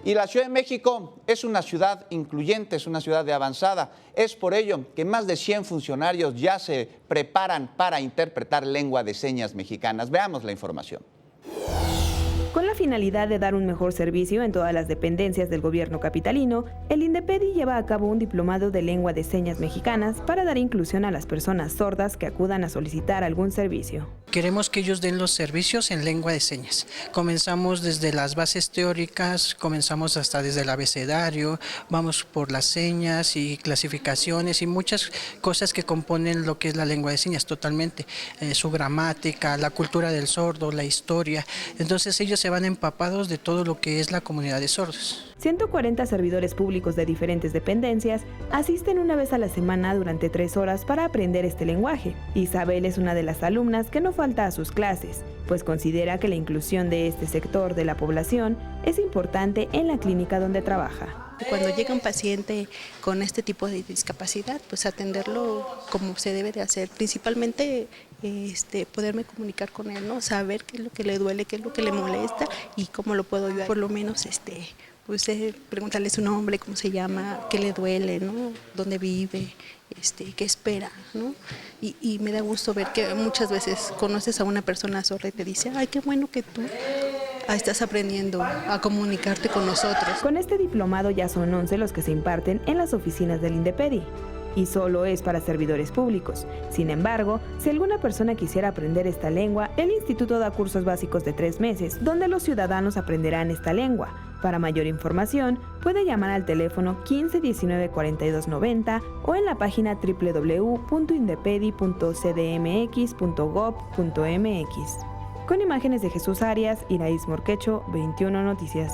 Y la Ciudad de México es una ciudad incluyente, es una ciudad de avanzada. Es por ello que más de 100 funcionarios ya se preparan para interpretar lengua de señas mexicanas. Veamos la información. Con la finalidad de dar un mejor servicio en todas las dependencias del gobierno capitalino, el INDEPEDI lleva a cabo un diplomado de lengua de señas mexicanas para dar inclusión a las personas sordas que acudan a solicitar algún servicio. Queremos que ellos den los servicios en lengua de señas. Comenzamos desde las bases teóricas, comenzamos hasta desde el abecedario, vamos por las señas y clasificaciones y muchas cosas que componen lo que es la lengua de señas totalmente. Su gramática, la cultura del sordo, la historia. Entonces ellos se van empapados de todo lo que es la comunidad de sordos. 140 servidores públicos de diferentes dependencias asisten una vez a la semana durante 3 horas para aprender este lenguaje. Isabel es una de las alumnas que no falta a sus clases, pues considera que la inclusión de este sector de la población es importante en la clínica donde trabaja. Cuando llega un paciente con este tipo de discapacidad, pues atenderlo como se debe de hacer, principalmente poderme comunicar con él, ¿no? Saber qué es lo que le duele, qué es lo que le molesta y cómo lo puedo ayudar. Por lo menos pues preguntarle su nombre, cómo se llama, qué le duele, ¿no? Dónde vive, qué espera, ¿no? Y me da gusto ver que muchas veces conoces a una persona sorda y te dice, ay, qué bueno que tú estás aprendiendo a comunicarte con nosotros. Con este diplomado ya son 11 los que se imparten en las oficinas del INDEPEDI. Y solo es para servidores públicos. Sin embargo, si alguna persona quisiera aprender esta lengua, el instituto da cursos básicos de 3 meses, donde los ciudadanos aprenderán esta lengua. Para mayor información, puede llamar al teléfono 15 19 42 90 o en la página www.indepedi.cdmx.gov.mx. Con imágenes de Jesús Arias, Iraíz Morquecho, 21 Noticias.